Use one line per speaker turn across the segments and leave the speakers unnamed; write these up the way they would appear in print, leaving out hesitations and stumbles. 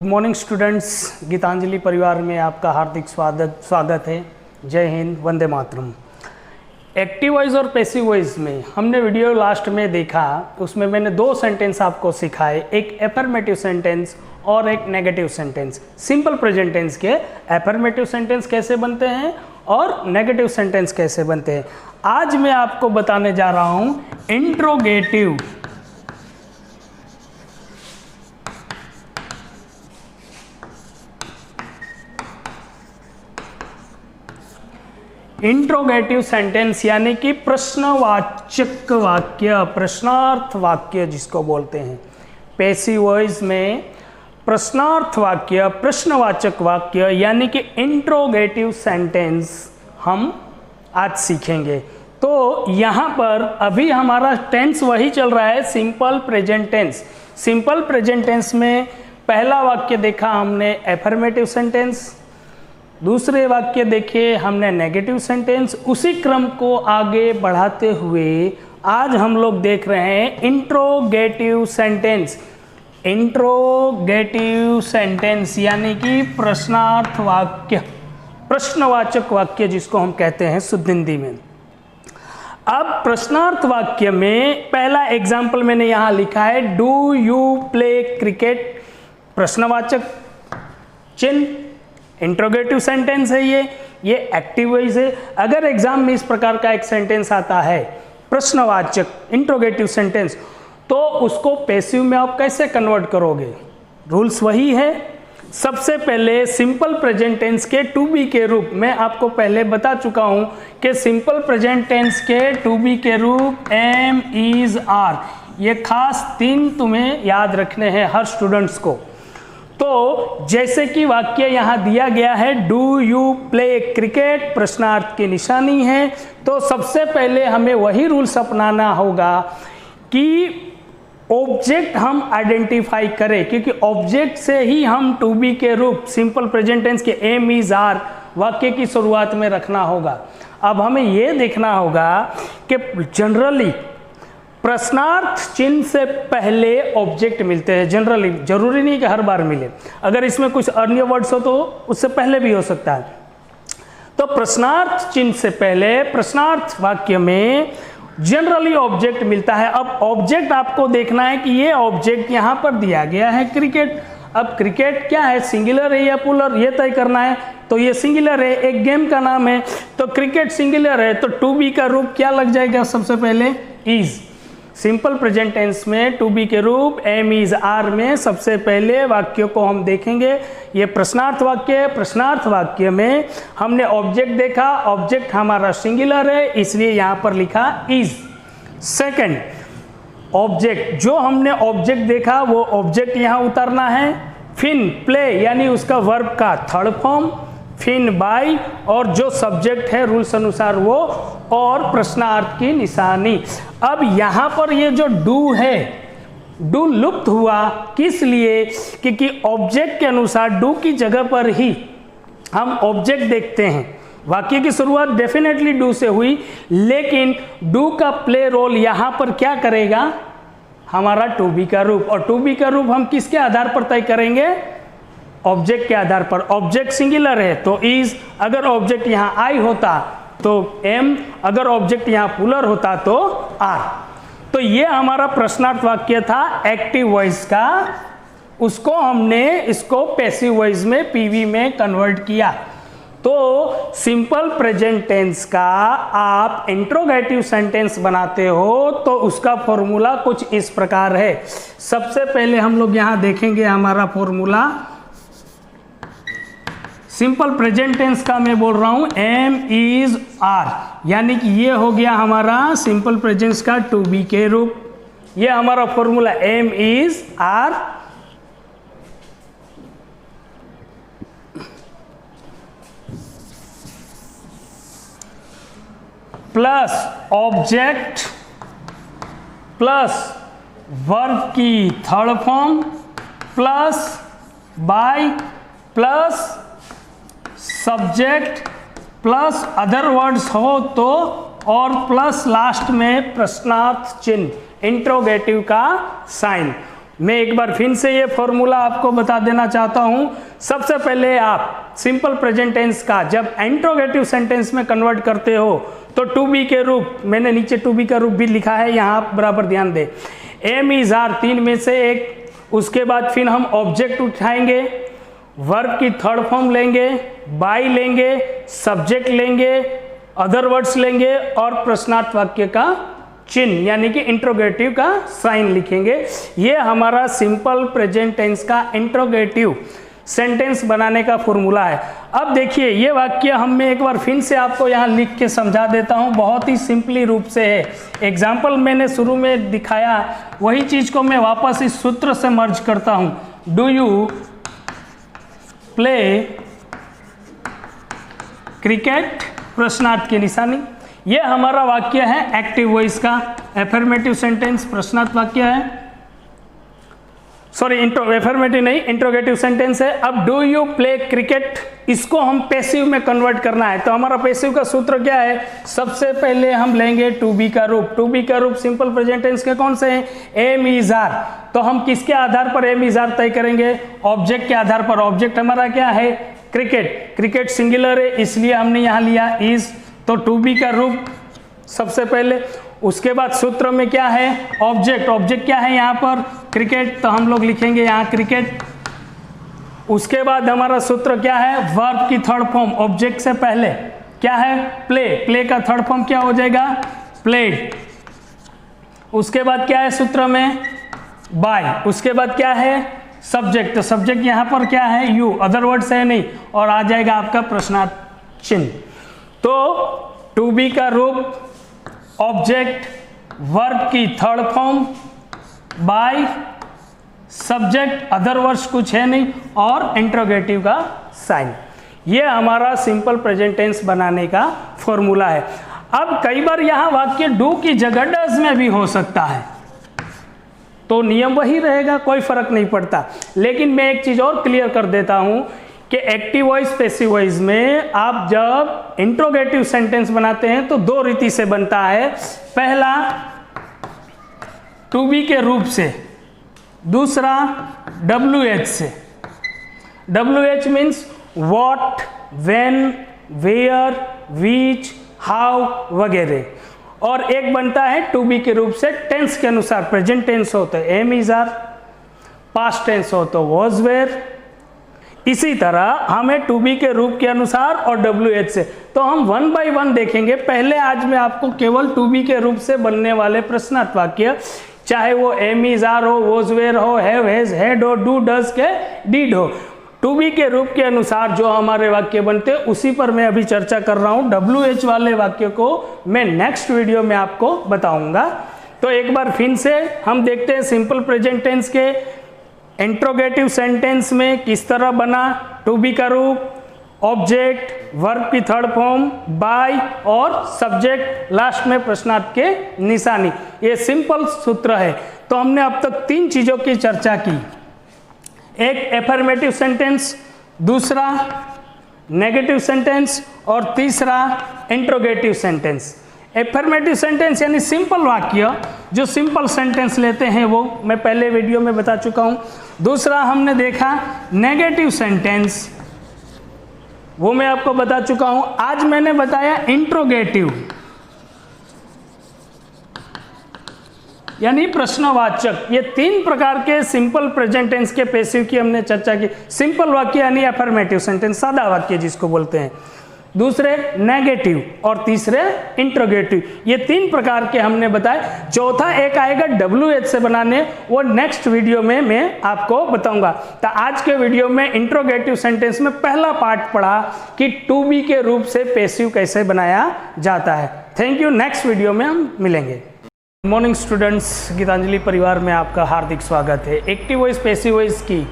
Good morning students, Geetanjali परिवार में आपका हार्दिक स्वागत है। जय हिंद, वंदे मातरम। एक्टिव वॉइस और पैसिव वॉइस में हमने वीडियो लास्ट में देखा, उसमें मैंने दो सेंटेंस आपको सिखाए, एक एफर्मेटिव सेंटेंस और एक negative sentence. Simple present tense के एफर्मेटिव सेंटेंस कैसे बनते हैं और नेगेटिव सेंटेंस कैसे बनते हैं। आज मैं आपको बताने जा रहा हूँ इंट्रोगेटिव इंट्रोगेटिव सेंटेंस, यानी कि प्रश्नवाचक वाक्य, प्रश्नार्थ वाक्य जिसको बोलते हैं। पैसिव वॉइस में प्रश्नार्थ वाक्य, प्रश्नवाचक वाक्य यानी कि इंट्रोगेटिव सेंटेंस हम आज सीखेंगे। तो यहाँ पर अभी हमारा टेंस वही चल रहा है, simple present tense. Simple present tense में पहला वाक्य देखा हमने एफर्मेटिव सेंटेंस, दूसरे वाक्य देखे हमने नेगेटिव सेंटेंस। उसी क्रम को आगे बढ़ाते हुए आज हम लोग देख रहे हैं इंट्रोगेटिव सेंटेंस। इंट्रोगेटिव सेंटेंस यानी कि प्रश्नार्थ वाक्य, प्रश्नवाचक वाक्य जिसको हम कहते हैं शुद्ध हिंदी में। अब प्रश्नार्थ वाक्य में पहला एग्जाम्पल मैंने यहाँ लिखा है, डू यू प्ले क्रिकेट। प्रश्नवाचक चिन्ह, इंट्रोगेटिव सेंटेंस है ये एक्टिव वॉइस है। अगर एग्जाम में इस प्रकार का एक सेंटेंस आता है प्रश्नवाचक इंट्रोगेटिव सेंटेंस, तो उसको पैसिव में आप कैसे कन्वर्ट करोगे? रूल्स वही है। सबसे पहले सिंपल प्रेजेंट टेंस के टू बी के रूप में आपको पहले बता चुका हूं कि सिंपल प्रेजेंट टेंस के टू बी के रूप एम, इज, आर, ये खास तीन तुम्हें याद रखने हैं हर स्टूडेंट्स को। तो जैसे कि वाक्य यहाँ दिया गया है, डू यू प्ले क्रिकेट, प्रश्नार्थ की निशानी है। तो सबसे पहले हमें वही रूल्स अपनाना होगा कि ऑब्जेक्ट हम आइडेंटिफाई करें, क्योंकि ऑब्जेक्ट से ही हम टू बी के रूप सिंपल प्रेजेंट टेंस के एम, इज, आर वाक्य की शुरुआत में रखना होगा। अब हमें यह देखना होगा कि जनरली प्रश्नार्थ चिन्ह से पहले ऑब्जेक्ट मिलते हैं। जनरली, जरूरी नहीं कि हर बार मिले, अगर इसमें कुछ अन्य वर्ड्स हो तो उससे पहले भी हो सकता है। तो प्रश्नार्थ चिन्ह से पहले प्रश्नार्थ वाक्य में जनरली ऑब्जेक्ट मिलता है। अब ऑब्जेक्ट आपको देखना है कि ये ऑब्जेक्ट यहाँ पर दिया गया है क्रिकेट। अब क्रिकेट क्या है, सिंगुलर है या प्लूरल, ये तय करना है। तो ये सिंगुलर है, एक गेम का नाम है, तो क्रिकेट सिंगुलर है, तो टू बी का रूप क्या लग जाएगा? सबसे पहले इज। सिंपल प्रेजेंट टेंस में टू बी के रूप एम, इज, आर में सबसे पहले वाक्य को हम देखेंगे। ये प्रश्नार्थ वाक्य है। प्रश्नार्थ वाक्य में हमने ऑब्जेक्ट देखा, ऑब्जेक्ट हमारा सिंगुलर है, इसलिए यहाँ पर लिखा इज। सेकंड, ऑब्जेक्ट, जो हमने ऑब्जेक्ट देखा वो ऑब्जेक्ट यहाँ उतारना है। फिन, प्ले यानी उसका वर्ब का थर्ड फॉर्म, फिन बाई, और जो सब्जेक्ट है रूल्स अनुसार वो, और प्रश्नार्थ की निशानी। अब यहाँ पर ये जो डू है, डू लुप्त हुआ, किस लिए? क्योंकि ऑब्जेक्ट के अनुसार डू की जगह पर ही हम ऑब्जेक्ट देखते हैं। वाक्य की शुरुआत डेफिनेटली डू से हुई, लेकिन डू का प्ले रोल यहाँ पर क्या करेगा? हमारा टू बी का रूप। और टू बी का रूप हम किसके आधार पर तय करेंगे? ऑब्जेक्ट के आधार पर। ऑब्जेक्ट सिंगुलर है तो इज, अगर ऑब्जेक्ट यहाँ आई होता तो एम, अगर ऑब्जेक्ट यहाँ प्लूरल होता तो आर। तो ये हमारा प्रश्नार्थ वाक्य था एक्टिव वॉइस का, उसको हमने इसको पैसिव वॉइस में पीवी में कन्वर्ट किया। तो सिंपल प्रेजेंट टेंस का आप इंट्रोगेटिव सेंटेंस बनाते हो तो उसका फॉर्मूला कुछ इस प्रकार है। सबसे पहले हम लोग यहाँ देखेंगे हमारा फॉर्मूला सिंपल प्रेजेंट टेंस का। मैं बोल रहा हूं एम, इज, आर, यानी कि ये हो गया हमारा सिंपल प्रेजेंट का टू बी के रूप। ये हमारा formula am, is, are, plus object plus verb की third form plus by plus subject plus other words हो तो, और प्लस लास्ट में प्रश्नार्थ चिन्ह इंट्रोगेटिव का साइन। मैं एक बार फिर से ये फॉर्मूला आपको बता देना चाहता हूँ। सबसे पहले आप सिंपल प्रेजेंट टेंस का जब इंट्रोगेटिव सेंटेंस में कन्वर्ट करते हो तो टू बी के रूप, मैंने नीचे टू बी का रूप भी लिखा है, यहाँ आप बराबर ध्यान दें। एम इज आर, तीन में से एक। उसके बाद फिर हम ऑब्जेक्ट उठाएंगे, वर्ब की थर्ड फॉर्म लेंगे, बाय लेंगे, सब्जेक्ट लेंगे, अदर वर्ड्स लेंगे और प्रश्नार्थ वाक्य का चिन्ह यानी कि इंट्रोगेटिव का साइन लिखेंगे। ये हमारा सिंपल प्रेजेंट टेंस का इंट्रोगेटिव सेंटेंस बनाने का फॉर्मूला है। अब देखिए ये वाक्य हम मैं एक बार फिर से आपको यहाँ लिख के समझा देता हूँ, बहुत ही सिंपली रूप से है। एग्जाम्पल मैंने शुरू में दिखाया, वही चीज को मैं वापस इस सूत्र से मर्ज करता हूँ। डू यू प्ले क्रिकेट, प्रश्नार्थ की निशानी। ये हमारा वाक्य है एक्टिव वॉइस का एफर्मेटिव सेंटेंस, प्रश्नार्थ वाक्य है, सॉरी एफर्मेटिव नहीं, इंट्रोगेटिव सेंटेंस है। अब डू यू प्ले क्रिकेट, इसको हम पैसिव में कन्वर्ट करना है। तो हमारा पैसिव का सूत्र क्या है? सबसे पहले हम लेंगे टू बी का रूप। टू बी का रूप सिंपल प्रेजेंट टेंस के कौन से हैं? Am is are. तो हम किसके आधार पर एम इज आर तय करेंगे? ऑब्जेक्ट के आधार पर। ऑब्जेक्ट हमारा क्या है? क्रिकेट। क्रिकेट सिंगुलर है इसलिए हमने यहाँ लिया इज, तो टू बी का रूप सबसे पहले। उसके बाद सूत्र में क्या है? ऑब्जेक्ट। ऑब्जेक्ट क्या है यहाँ पर? क्रिकेट, तो हम लोग लिखेंगे यहाँ क्रिकेट। उसके बाद हमारा सूत्र क्या है? वर्ब की थर्ड फॉर्म ऑब्जेक्ट से पहले क्या है? प्ले। प्ले का थर्ड फॉर्म क्या हो जाएगा? प्लेड। उसके बाद क्या है सूत्र में? बाय। उसके बाद क्या है? सब्जेक्ट। तो सब्जेक्ट यहाँ पर क्या है? यू, अदर वर्ड्स है नहीं, और आ जाएगा आपका प्रश्नार्थ चिन्ह। तो टू बी का रूप, ऑब्जेक्ट, वर्ब की third form, by, subject, other words कुछ है नहीं, और इंट्रोगेटिव का साइन। ये हमारा सिंपल प्रेजेंट टेंस बनाने का फॉर्मूला है। अब कई बार यहाँ वाक्य डू की जगह डज में भी हो सकता है, तो नियम वही रहेगा, कोई फर्क नहीं पड़ता। लेकिन मैं एक चीज और क्लियर कर देता हूं कि एक्टिव वॉइस पैसिव वॉइस में आप जब इंट्रोगेटिव सेंटेंस बनाते हैं तो दो रीति से बनता है। पहला टू बी के रूप से, दूसरा WH से। WH means what, when, where, which, how वगैरह। और एक बनता है टू बी के रूप से टेंस के अनुसार। प्रेजेंट टेंस हो तो am is are, past tense हो तो वॉज वेयर। इसी तरह हमें टू बी के रूप के अनुसार और WH से। तो हम वन बाय वन देखेंगे। पहले आज मैं आपको केवल टू बी के रूप से बनने वाले प्रश्नार्थ वाक्य, चाहे वो एम इज आर हो, वॉज वेयर हो, हैव, हैज, हैड हो, डू, डज के डीड हो, टू बी के रूप के अनुसार जो हमारे वाक्य बनते हैं उसी पर मैं अभी चर्चा कर रहा हूं। WH वाले वाक्य को मैं नेक्स्ट वीडियो में आपको बताऊंगा। तो एक बार फिर से हम देखते हैं सिंपल प्रेजेंट टेंस के इंट्रोगेटिव सेंटेंस में किस तरह बना। टू बी का रूप, ऑब्जेक्ट, वर्ब की थर्ड फॉर्म, बाय और सब्जेक्ट, लास्ट में प्रश्नार्थ के निशानी। ये सिंपल सूत्र है। तो हमने अब तक तीन चीजों की चर्चा की। एक एफर्मेटिव सेंटेंस, दूसरा नेगेटिव सेंटेंस और तीसरा इंट्रोगेटिव सेंटेंस। एफर्मेटिव सेंटेंस यानी सिंपल वाक्य, जो सिंपल सेंटेंस लेते हैं वो मैं पहले वीडियो में बता चुका हूं। दूसरा हमने देखा नेगेटिव सेंटेंस, वो मैं आपको बता चुका हूं। आज मैंने बताया इंट्रोगेटिव यानी प्रश्नवाचक। ये तीन प्रकार के सिंपल प्रेजेंट टेंस के पैसिव की हमने चर्चा की। सिंपल वाक्य यानी अफर्मेटिव सेंटेंस, सादा वाक्य जिसको बोलते हैं, दूसरे नेगेटिव और तीसरे इंट्रोगेटिव। ये तीन प्रकार के हमने बताए। चौथा एक आएगा WH से बनाने, वो नेक्स्ट वीडियो में मैं आपको बताऊंगा। तो आज के वीडियो में इंट्रोगेटिव सेंटेंस में पहला पार्ट पढ़ा कि टू बी के रूप से पैसिव कैसे बनाया जाता है। Thank you. नेक्स्ट वीडियो में हम मिलेंगे। गुड मॉर्निंग स्टूडेंट्स, गीतांजलि परिवार में आपका हार्दिक स्वागत है। एक्टिव वॉइस पैसिव वॉइस की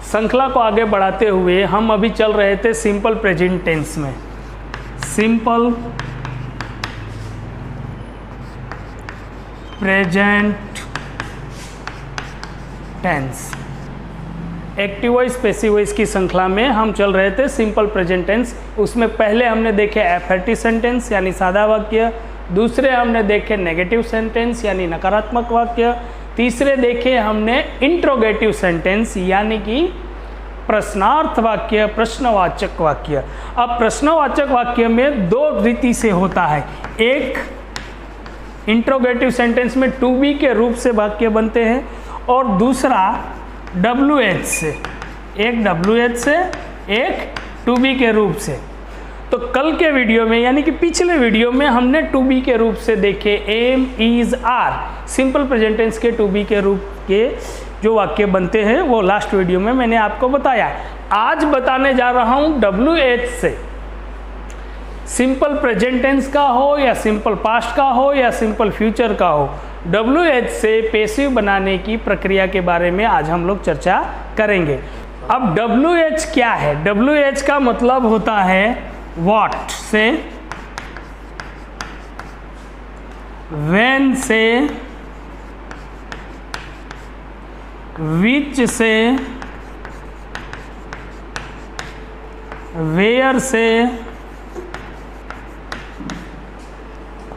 श्रृंखला को आगे बढ़ाते हुए हम अभी चल रहे थे सिंपल प्रेजेंट टेंस में। Simple present tense, active voice passive voice की श्रृंखला में हम चल रहे थे सिंपल प्रेजेंट टेंस। उसमें पहले हमने देखे एफर्मेटिव सेंटेंस यानी सादा वाक्य, दूसरे हमने देखे नेगेटिव सेंटेंस यानी नकारात्मक वाक्य, तीसरे देखे हमने इंट्रोगेटिव सेंटेंस यानी कि प्रश्नार्थ वाक्य, प्रश्नवाचक वाक्य। अब प्रश्नवाचक वाक्य में दो रीति से होता है। एक इंट्रोगेटिव सेंटेंस में टू बी के रूप से वाक्य बनते हैं और दूसरा WH से, एक WH से एक टू बी के रूप से। तो कल के वीडियो में यानी कि पिछले वीडियो में हमने टू बी के रूप से देखे am, is, are, simple present tense के टू बी के रूप के जो वाक्य बनते हैं वो लास्ट वीडियो में मैंने आपको बताया। आज बताने जा रहा हूँ WH से, सिंपल प्रेजेंट टेंस का हो या सिंपल पास्ट का हो या सिंपल फ्यूचर का हो, WH से पैसिव बनाने की प्रक्रिया के बारे में आज हम लोग चर्चा करेंगे। अब WH क्या है? WH का मतलब होता है व्हाट से, व्हेन से, विच से, वेयर से,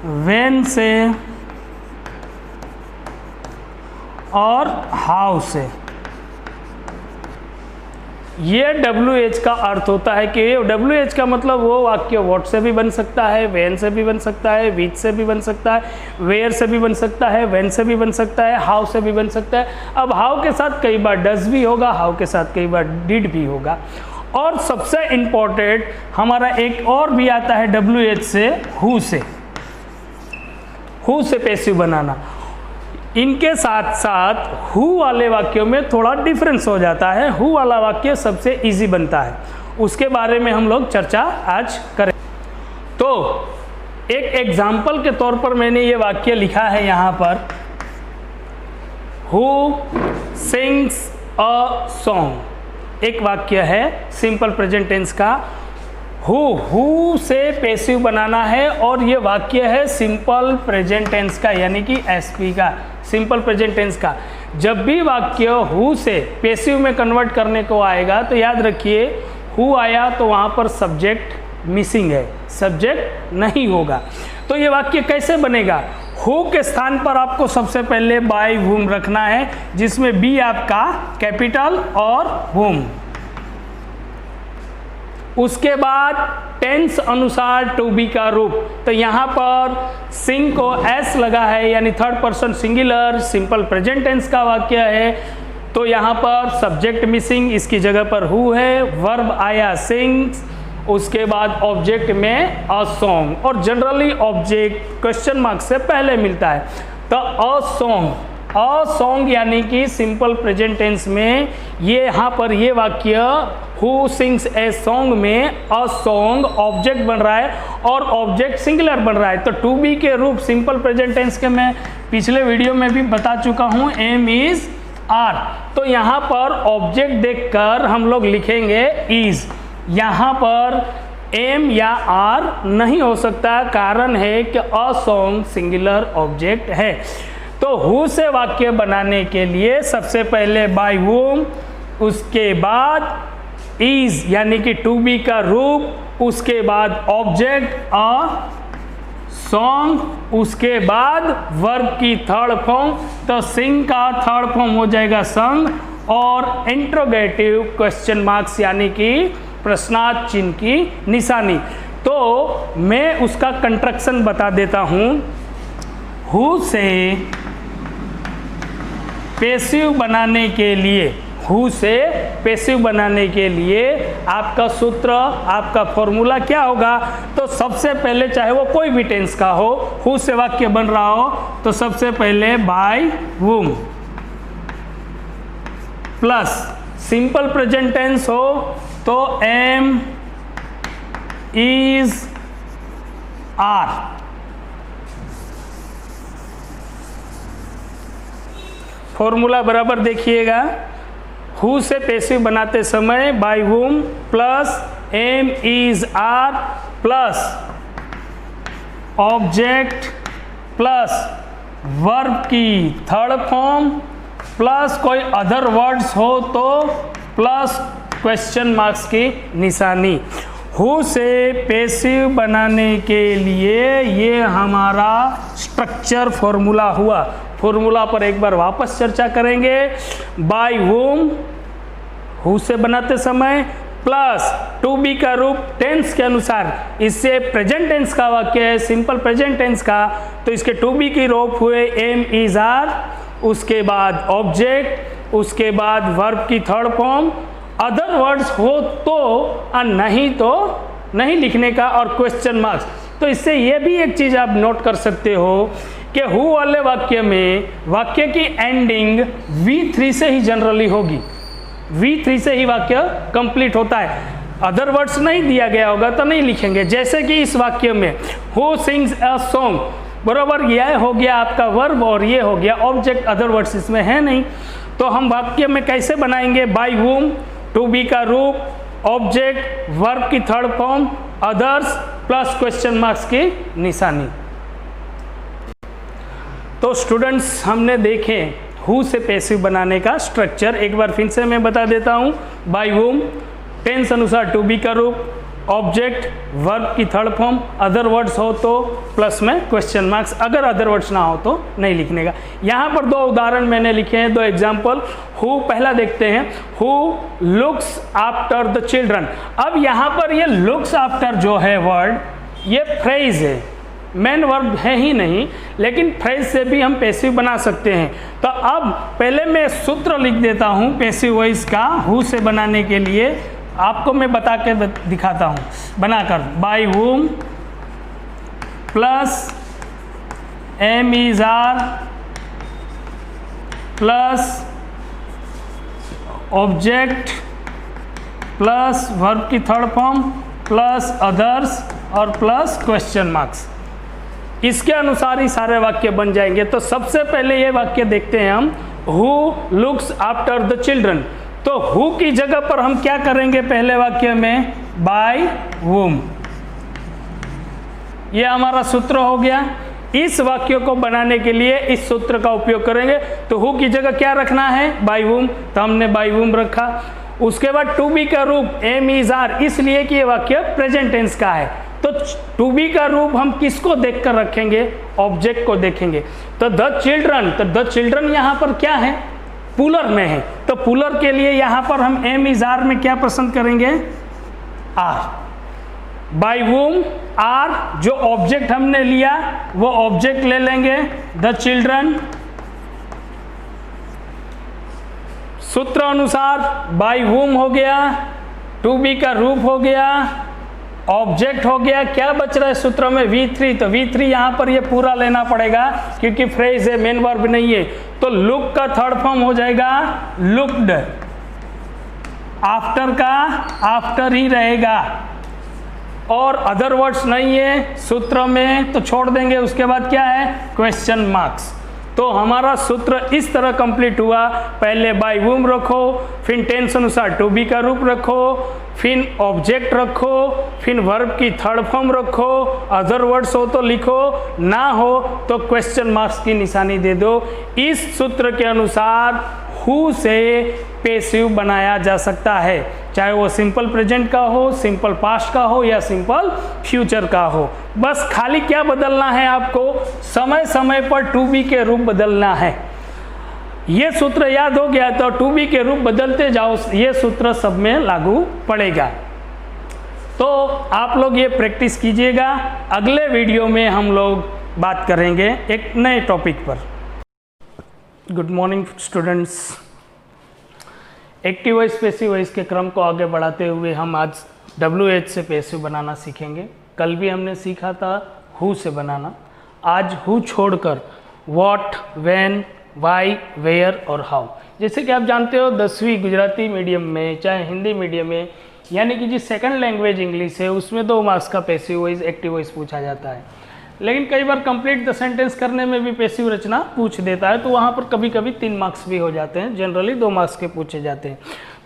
व्हेन से और हाउ से। ये WH का अर्थ होता है कि WH का मतलब वो वाक्य व्हाट से भी बन सकता है, व्हेन से भी बन सकता है, विच से भी बन सकता है, वेयर से भी बन सकता है, व्हेन से भी बन सकता है, हाउ से भी बन सकता है। अब हाउ के साथ कई बार डज भी होगा, हाउ के साथ कई बार डिड भी होगा। और सबसे इम्पोर्टेंट हमारा एक और भी आता है WH से, हु से, हु से पैसिव बनाना। इनके साथ साथ हु वाले वाक्यों में थोड़ा डिफरेंस हो जाता है। हु वाला वाक्य सबसे इजी बनता है, उसके बारे में हम लोग चर्चा आज करें। तो एक एग्जाम्पल के तौर पर मैंने ये वाक्य लिखा है यहाँ पर, हु सिंग्स अ सॉन्ग। एक वाक्य है सिंपल प्रेजेंट टेंस का, हु से पैसिव बनाना है और ये वाक्य है सिंपल प्रेजेंट टेंस का यानी कि SP का, सिंपल प्रेजेंट टेंस का। जब भी वाक्य हु से पैसिव में कन्वर्ट करने को आएगा तो याद रखिए हु आया तो वहाँ पर सब्जेक्ट मिसिंग है, सब्जेक्ट नहीं होगा। तो ये वाक्य कैसे बनेगा? हु के स्थान पर आपको सबसे पहले बाय whom रखना है, जिसमें बी आपका कैपिटल और whom। उसके बाद टेंस अनुसार टू बी का रूप, तो यहाँ पर सिंग को एस लगा है यानी third person singular, simple present tense का वाक्य है। तो यहाँ पर सब्जेक्ट मिसिंग, इसकी जगह पर हु है, वर्ब आया सिंग्स, उसके बाद ऑब्जेक्ट में अ सॉन्ग, और जनरली ऑब्जेक्ट क्वेश्चन मार्क से पहले मिलता है। तो अ सॉन्ग, अ सॉन्ग यानी कि सिंपल प्रेजेंट टेंस में ये यहाँ पर ये वाक्य हु सिंग्स ए सॉन्ग में अ सॉन्ग ऑब्जेक्ट बन रहा है और ऑब्जेक्ट सिंगुलर बन रहा है। तो टू बी के रूप सिंपल प्रेजेंट टेंस के मैं पिछले वीडियो में भी बता चुका हूँ, एम, इज, आर। तो यहाँ पर ऑब्जेक्ट देखकर हम लोग लिखेंगे इज। यहाँ पर एम या आर नहीं हो सकता, कारण है कि अ सॉन्ग सिंगुलर ऑब्जेक्ट है। तो हु से वाक्य बनाने के लिए सबसे पहले बाय whom, उसके बाद इज यानी कि टू बी का रूप, उसके बाद ऑब्जेक्ट अ सॉन्ग, उसके बाद वर्ब की थर्ड फॉर्म, तो सिंग का थर्ड फॉर्म हो जाएगा संग, और इंट्रोगेटिव क्वेश्चन मार्क्स यानी कि प्रश्नार्थ चिन्ह की निशानी। तो मैं उसका कंस्ट्रक्शन बता देता हूँ। हु से पैसिव बनाने के लिए, हु से पैसिव बनाने के लिए आपका सूत्र, आपका फॉर्मूला क्या होगा? तो सबसे पहले चाहे वो कोई भी टेंस का हो, हु से वाक्य बन रहा हो, तो सबसे पहले by whom plus simple present tense हो तो एम, इज, आर। फॉर्मूला बराबर देखिएगा, हु से पैसिव बनाते समय by whom plus am, is, are plus object plus verb की थर्ड फॉर्म प्लस कोई अदर वर्ड्स हो तो प्लस क्वेश्चन मार्क्स की निशानी। हु से पैसिव बनाने के लिए ये हमारा स्ट्रक्चर फॉर्मूला हुआ। फॉर्मूला पर एक बार वापस चर्चा करेंगे। बाय वूम हु से बनाते समय प्लस टू बी का रूप टेंस के अनुसार, इससे प्रेजेंट टेंस का वाक्य है, सिंपल प्रेजेंट टेंस का, तो इसके टू बी की रूप हुए एम इज आर, उसके बाद ऑब्जेक्ट, उसके बाद वर्ब की थर्ड फॉर्म, अदर वर्ड्स हो तो और नहीं तो नहीं लिखने का, और क्वेश्चन मार्क्स। तो इससे ये भी एक चीज़ आप नोट कर सकते हो कि हु वाले वाक्य में वाक्य की एंडिंग V3 से ही जनरली होगी, V3 से ही वाक्य कंप्लीट होता है। अदर वर्ड्स नहीं दिया गया होगा तो नहीं लिखेंगे। जैसे कि इस वाक्य में हु सिंग्स अ सॉन्ग, बराबर, यह हो गया आपका वर्ब और ये हो गया ऑब्जेक्ट, अदर वर्ड्स इसमें है नहीं। तो हम वाक्य में कैसे बनाएंगे? बाय वूम, टू बी का रूप, ऑब्जेक्ट, वर्ब की third form, others plus question marks की निशानी। तो स्टूडेंट्स हमने देखे हु से पैसिव बनाने का स्ट्रक्चर, एक बार फिर से मैं बता देता हूँ। बाय वूम टेंस अनुसार टू बी का रूप, ऑब्जेक्ट, वर्ब की थर्ड फॉर्म, अदर वर्ड्स हो तो प्लस में क्वेश्चन मार्क्स, अगर अदर वर्ड्स ना हो तो नहीं लिखने का। यहाँ पर दो उदाहरण मैंने लिखे हैं, दो एग्जाम्पल। हु पहला देखते हैं, who looks after the children. अब यहाँ पर ये लुक्स आफ्टर जो है वर्ड, ये फ्रेज है, मेन वर्ब है ही नहीं, लेकिन फ्रेज से भी हम पैसिव बना सकते हैं। तो अब पहले मैं सूत्र लिख देता हूँ पैसिव वॉइस का हु से बनाने के लिए, आपको मैं बता के दिखाता हूँ बनाकर। By whom plus am is are plus object plus verb की थर्ड फॉर्म प्लस अदर्स और प्लस क्वेश्चन मार्क्स। इसके अनुसार ही सारे वाक्य बन जाएंगे। तो सबसे पहले ये वाक्य देखते हैं हम, who looks after the children. तो हु की जगह पर हम क्या करेंगे पहले वाक्य में? बाय वूम। ये हमारा सूत्र हो गया। इस वाक्य को बनाने के लिए इस सूत्र का उपयोग करेंगे। तो हु की जगह क्या रखना है? बाय वूम, तो हमने बाय वूम रखा। उसके बाद टू बी का रूप एम इज आर, इसलिए कि ये वाक्य प्रेजेंट टेंस का है। तो टू बी का रूप हम किसको देखकर रखेंगे? ऑब्जेक्ट को देखेंगे। तो द चिल्ड्रन, तो द चिल्ड्रन यहाँ पर क्या है? पुलर में है। तो पुलर के लिए यहाँ पर हम एम इज आर में क्या पसंद करेंगे? आर। बाय वूम आर, जो ऑब्जेक्ट हमने लिया वो ऑब्जेक्ट ले लेंगे, द चिल्ड्रन। सूत्र अनुसार बाय वूम हो गया, टू बी का रूप हो गया, ऑब्जेक्ट हो गया। क्या बच रहा है सूत्र में? V3। तो V3 यहाँ पर ये पूरा लेना पड़ेगा क्योंकि फ्रेज है, मेन वर्ब नहीं है। तो लुक का थर्ड फॉर्म हो जाएगा लुक्ड, आफ्टर का आफ्टर ही रहेगा, और अदर वर्ड्स नहीं है सूत्र में तो छोड़ देंगे। उसके बाद क्या है? Question marks. तो हमारा सूत्र इस तरह कंप्लीट हुआ। पहले बाय वूम रखो, फिर टेंस अनुसार टू बी का रूप रखो, फिर ऑब्जेक्ट रखो, फिर वर्ब की थर्ड फॉर्म रखो, अदर वर्ड्स हो तो लिखो, ना हो तो क्वेश्चन मार्क्स की निशानी दे दो। इस सूत्र के अनुसार हु से पैसिव बनाया जा सकता है, चाहे वो सिंपल प्रेजेंट का हो, सिंपल पास्ट का हो या सिंपल फ्यूचर का हो। बस खाली क्या बदलना है आपको? समय समय पर टू बी के रूप बदलना है। ये सूत्र याद हो गया तो टू बी के रूप बदलते जाओ, ये सूत्र सब में लागू पड़ेगा। तो आप लोग ये प्रैक्टिस कीजिएगा। अगले वीडियो में हम लोग बात करेंगे एक नए टॉपिक पर। Good morning students. Active voice passive voice के क्रम को आगे बढ़ाते हुए हम आज WH से पैसिव बनाना सीखेंगे। कल भी हमने सीखा था हु से बनाना। आज हु छोड़कर व्हाट, व्हेन, वाई, वेयर और हाउ। जैसे कि आप जानते हो 10वीं गुजराती मीडियम में, चाहे हिंदी मीडियम में, यानी कि जिस सेकंड लैंग्वेज इंग्लिश है उसमें 2 मार्क्स का पैसिव वॉइस एक्टिव वॉइस पूछा जाता है। लेकिन कई बार कंप्लीट द सेंटेंस करने में भी पैसिव रचना पूछ देता है, तो वहाँ पर कभी कभी 3 मार्क्स भी हो जाते हैं। जनरली 2 मार्क्स के पूछे जाते हैं।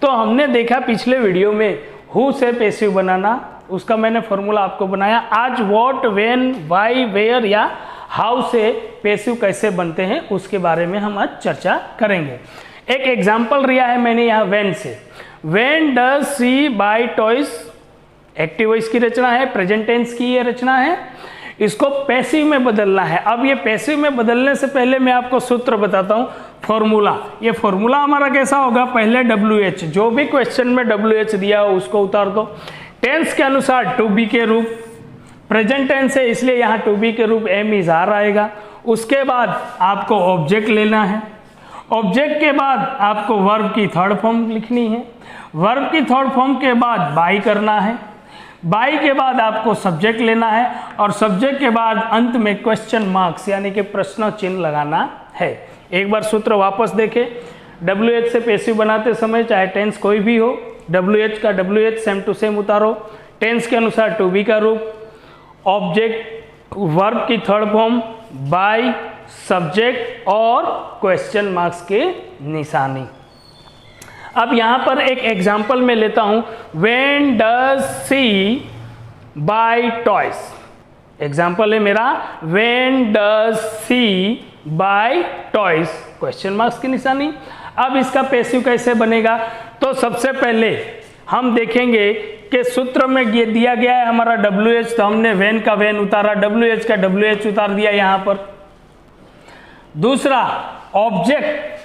तो हमने देखा पिछले वीडियो में हु से पैसिव बनाना, उसका मैंने फॉर्मूला आपको बनाया। आज व्हाट, व्हेन, वाई, वेयर या हाउ से पैसिव कैसे बनते हैं उसके बारे में हम आज चर्चा करेंगे। एक एग्जाम्पल लिया है मैंने यहाँ व्हेन से। When does she buy toys, active voice की रचना है, प्रेजेंट टेंस की ये रचना है। इसको पैसिव में बदलना है। अब ये पैसिव में बदलने से पहले मैं आपको सूत्र बताता हूँ, फॉर्मूला। ये फॉर्मूला हमारा कैसा होगा, पहले WH, जो भी क्वेश्चन में WH दिया हो उसको उतार दो। टेंस के अनुसार टू बी के रूप, प्रेजेंट टेंस है इसलिए यहाँ टू बी के रूप एम इज आर आएगा। उसके बाद आपको ऑब्जेक्ट लेना है, ऑब्जेक्ट के बाद आपको वर्ब की थर्ड फॉर्म लिखनी है, वर्ब की थर्ड फॉर्म के बाद बाई करना है, बाई के बाद आपको सब्जेक्ट लेना है और सब्जेक्ट के बाद अंत में क्वेश्चन मार्क्स यानी कि प्रश्न चिन्ह लगाना है। एक बार सूत्र वापस देखें, WH से पैसिव बनाते समय चाहे टेंस कोई भी हो, WH का WH सेम टू सेम उतारो, टेंस के अनुसार टू बी का रूप, ऑब्जेक्ट, वर्ब की थर्ड फॉर्म, बाय, सब्जेक्ट और क्वेश्चन मार्क्स के निशानी। अब यहां पर एक एग्जांपल मैं लेता हूं, when does she buy toys. Example है मेरा, when does she buy toys, question marks की निशानी। अब इसका पैसिव कैसे बनेगा, तो सबसे पहले हम देखेंगे कि सूत्र में ये दिया गया है हमारा WH, तो हमने व्हेन का व्हेन उतारा, WH का WH उतार दिया यहां पर। दूसरा, ऑब्जेक्ट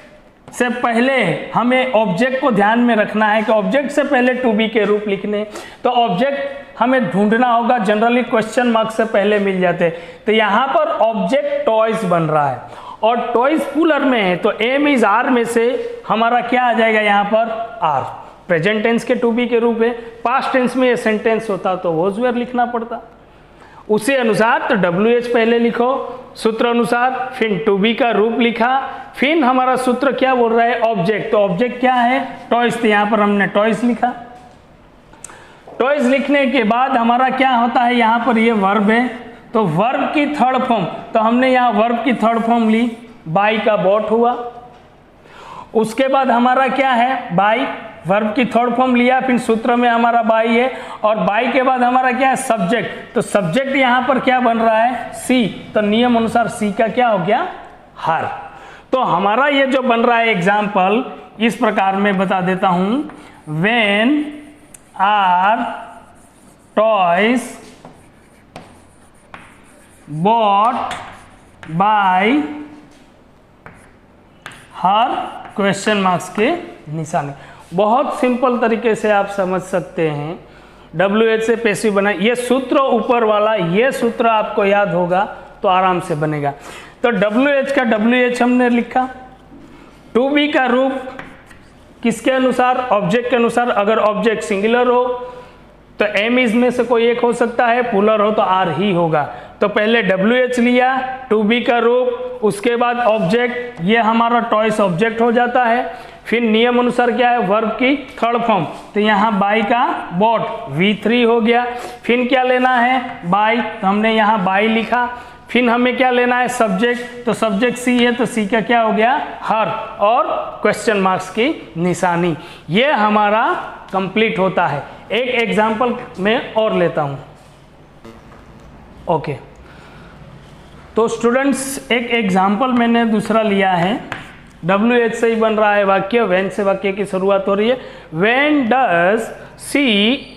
से पहले हमें ऑब्जेक्ट को ध्यान में रखना है कि ऑब्जेक्ट से पहले टू बी के रूप लिखने, तो ऑब्जेक्ट हमें ढूंढना होगा, जनरली क्वेश्चन मार्क से पहले मिल जाते। तो यहाँ पर ऑब्जेक्ट टॉयज बन रहा है और टॉयज प्लूरल में है, तो एम इज आर में से हमारा क्या आ जाएगा यहाँ पर, आर। प्रेजेंट टेंस के टू बी के रूप है, पास्ट टेंस में ये सेंटेंस होता तो वॉज वेयर लिखना पड़ता। उसी अनुसार तो WH पहले लिखो सूत्र अनुसार, फिर टू बी का रूप लिखा, फिर हमारा सूत्र क्या बोल रहा है, ऑब्जेक्ट। तो ऑब्जेक्ट क्या है, टॉयज, तो यहाँ पर हमने टॉयज लिखा। टॉयज लिखने के बाद हमारा क्या होता है, यहाँ पर ये वर्ब है, तो वर्ब की थर्ड फॉर्म, तो हमने यहाँ वर्ब की थर्ड फॉर्म ली, बाई का बॉट हुआ। उसके बाद हमारा क्या है, बाई, वर्ब की थर्ड फॉर्म लिया, फिर सूत्र में हमारा बाई है, और बाई के बाद हमारा क्या है, सब्जेक्ट। तो सब्जेक्ट यहाँ पर क्या बन रहा है, सी, तो नियम अनुसार सी का क्या हो गया, हर। तो हमारा ये जो बन रहा है एग्जाम्पल, इस प्रकार में बता देता हूं, when are toys bought by her, question marks के निशाने। बहुत सिंपल तरीके से आप समझ सकते हैं। WH से पैसिव बना, ये सूत्र ऊपर वाला, ये सूत्र आपको याद होगा तो आराम से बनेगा। तो WH का WH हमने लिखा, टू बी का रूप किसके अनुसार, ऑब्जेक्ट के अनुसार। अगर ऑब्जेक्ट सिंगुलर हो तो एम इज में से कोई एक हो सकता है, प्लूरल हो तो आर ही होगा। तो पहले WH लिया, टू बी का रूप, उसके बाद ऑब्जेक्ट, ये हमारा टॉयस ऑब्जेक्ट हो जाता है। फिर नियम अनुसार क्या है, वर्ब की थर्ड फॉर्म, तो यहाँ बाई का बॉट, V3 हो गया। फिर क्या लेना है, बाई, तो हमने यहाँ बाई लिखा। फिर हमें क्या लेना है, सब्जेक्ट, तो सब्जेक्ट सी है तो सी का क्या हो गया, हर, और क्वेश्चन मार्क्स की निशानी। ये हमारा कंप्लीट होता है। एक एग्जाम्पल मैं और लेता हूँ। ओके, तो स्टूडेंट्स एक एग्जाम्पल मैंने दूसरा लिया है, WH से ही बन रहा है वाक्य, व्हेन से वाक्य की शुरुआत हो रही है। व्हेन डज सी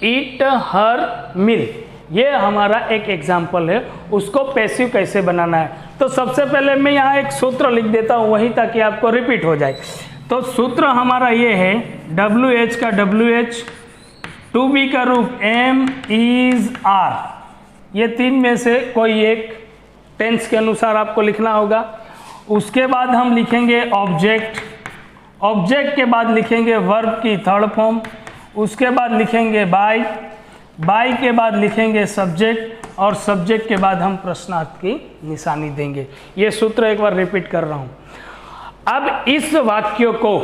ईट हर मील, ये हमारा एक एग्जाम्पल है। उसको पैसिव कैसे बनाना है, तो सबसे पहले मैं यहाँ एक सूत्र लिख देता हूँ वही, ताकि आपको रिपीट हो जाए। तो सूत्र हमारा ये है, WH का WH, टू बी का रूप एम इज आर, ये तीन में से कोई एक टेंस के अनुसार आपको लिखना होगा। उसके बाद हम लिखेंगे ऑब्जेक्ट, ऑब्जेक्ट के बाद लिखेंगे वर्ब की थर्ड फॉर्म, उसके बाद लिखेंगे बाय, बाय के बाद लिखेंगे सब्जेक्ट, और सब्जेक्ट के बाद हम प्रश्नार्थ की निशानी देंगे। ये सूत्र एक बार रिपीट कर रहा हूँ। अब इस वाक्य को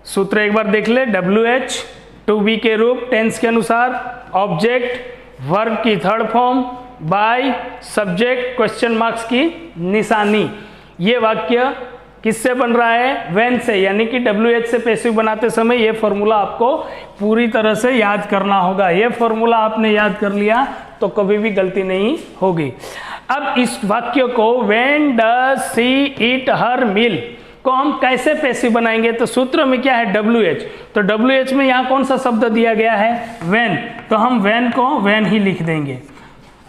सूत्र एक बार देख ले, WH टू बी के रूप टेंस के अनुसार, ऑब्जेक्ट वर्ब की third form, by subject question marks की निशानी। ये वाक्य किससे बन रहा है, व्हेन से, यानी कि WH से पैसिव बनाते समय ये फॉर्मूला आपको पूरी तरह से याद करना होगा। ये फॉर्मूला आपने याद कर लिया तो कभी भी गलती नहीं होगी। अब इस वाक्य को व्हेन डज सी ईट हर मील को हम कैसे पैसिव बनाएंगे, तो सूत्र में क्या है, WH, तो WH में यहाँ कौन सा शब्द दिया गया है, व्हेन, तो हम व्हेन को व्हेन ही लिख देंगे।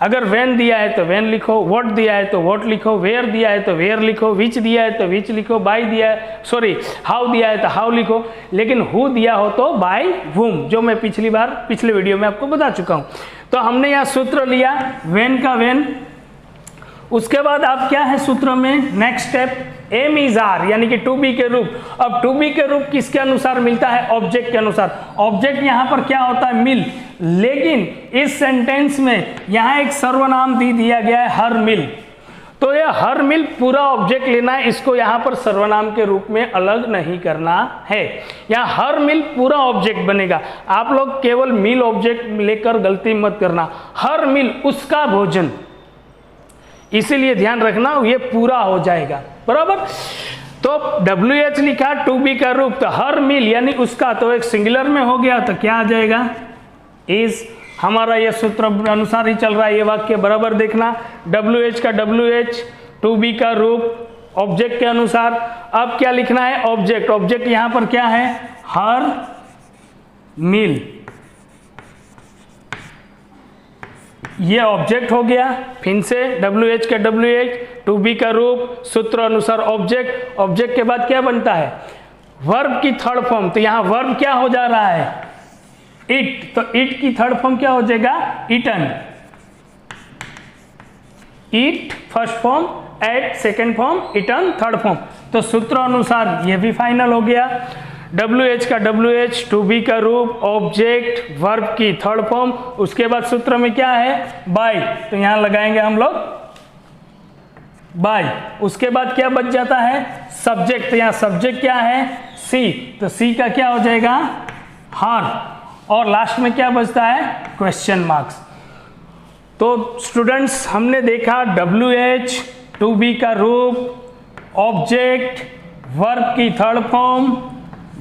अगर व्हेन दिया है तो व्हेन लिखो, व्हाट दिया है तो व्हाट लिखो, वेयर दिया है तो वेयर लिखो, विच दिया है तो विच लिखो, बाय दिया है हाउ दिया है तो हाउ लिखो, लेकिन हु दिया हो तो बाय वुम, जो मैं पिछले वीडियो में आपको बता चुका हूँ। तो हमने यहाँ सूत्र लिया व्हेन का व्हेन। उसके बाद अब क्या है सूत्र में, next step am is are, यानी कि टू बी के रूप। अब टू बी के रूप किसके अनुसार मिलता है, ऑब्जेक्ट के अनुसार। ऑब्जेक्ट यहां पर क्या होता है, मिल, लेकिन इस सेंटेंस में यहां एक सर्वनाम दिया गया है हर मिल। तो ये हर मिल पूरा ऑब्जेक्ट लेना है, इसको यहां पर सर्वनाम के रूप में अलग नहीं करना है। यहां हर मिल पूरा ऑब्जेक्ट बनेगा। आप लोग केवल मिल ऑब्जेक्ट लेकर गलती मत करना, हर मिल उसका भोजन, इसीलिए ध्यान रखना ये पूरा हो जाएगा, बराबर। तो WH लिखा टू बी का रूप, तो हर मिल यानी उसका, तो एक सिंगुलर में हो गया तो क्या आ जाएगा, इज। हमारा ये सूत्र अनुसार ही चल रहा है ये वाक्य, बराबर देखना। WH का WH, टू बी का रूप ऑब्जेक्ट के अनुसार। अब क्या लिखना है, ऑब्जेक्ट। ऑब्जेक्ट यहां पर क्या है, हर मिल, ये ऑब्जेक्ट हो गया। फिर से WH का WH, टू बी का रूप, सूत्र अनुसार ऑब्जेक्ट। ऑब्जेक्ट के बाद क्या बनता है, वर्ब की थर्ड फॉर्म। तो यहां वर्ब क्या हो जा रहा है, इट। तो इट की थर्ड फॉर्म क्या हो जाएगा, eaten. Eat first form, ate second form, eaten third form. तो सूत्र अनुसार ये भी फाइनल हो गया। WH का WH, टू बी का रूप, ऑब्जेक्ट, वर्ब की थर्ड फॉर्म। उसके बाद सूत्र में क्या है, बाय। तो यहां लगाएंगे हम लोग बाय। उसके बाद क्या बच जाता है, सब्जेक्ट। तो यहां सब्जेक्ट क्या है, सी। तो सी का क्या हो जाएगा, हर। और लास्ट में क्या बचता है, क्वेश्चन मार्क्स। तो स्टूडेंट्स हमने देखा WH, टू बी का रूप, ऑब्जेक्ट, वर्ब की थर्ड फॉर्म,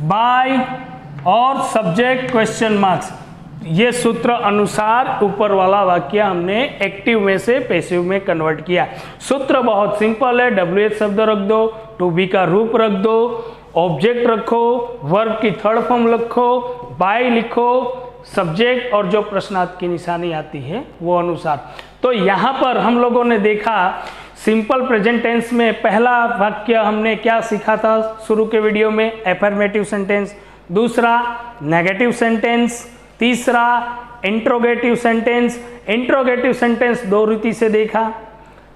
बाय और सब्जेक्ट क्वेश्चन मार्क्स। ये सूत्र अनुसार ऊपर वाला वाक्य हमने एक्टिव में से पैसिव में कन्वर्ट किया। सूत्र बहुत सिंपल है, WH शब्द रख दो, टू बी का रूप रख दो, ऑब्जेक्ट रखो, वर्ब की थर्ड फॉर्म रखो, बाय लिखो, सब्जेक्ट और जो प्रश्नार्थ की निशानी आती है वो अनुसार। तो यहाँ पर हम लोगों ने देखा सिंपल प्रेजेंट टेंस में पहला वाक्य हमने क्या सीखा था शुरू के वीडियो में, एफर्मेटिव सेंटेंस। दूसरा नेगेटिव सेंटेंस। तीसरा इंट्रोगेटिव सेंटेंस। इंट्रोगेटिव सेंटेंस दो रीति से देखा,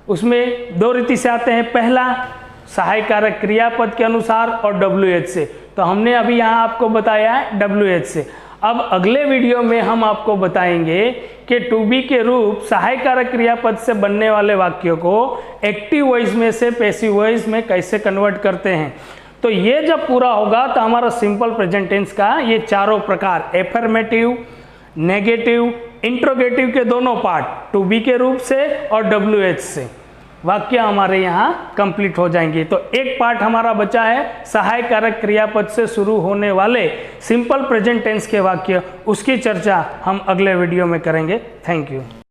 उसमें दो रीति से आते हैं। पहला सहायक कारक क्रियापद के अनुसार और WH से। तो हमने अभी यहाँ आपको बताया है WH से। अब अगले वीडियो में हम आपको बताएंगे कि टू बी के रूप सहायक कारक क्रियापद से बनने वाले वाक्यों को एक्टिव वॉइस में से पैसिव वॉइस में कैसे कन्वर्ट करते हैं। तो ये जब पूरा होगा तो हमारा सिंपल प्रेजेंट टेंस का ये चारों प्रकार, एफर्मेटिव, नेगेटिव, इंट्रोगेटिव के दोनों पार्ट, टू बी के रूप से और WH से वाक्य हमारे यहाँ कंप्लीट हो जाएंगे। तो एक पार्ट हमारा बचा है सहायक कारक क्रियापद से शुरू होने वाले सिंपल प्रेजेंट टेंस के वाक्य, उसकी चर्चा हम अगले वीडियो में करेंगे। Thank you.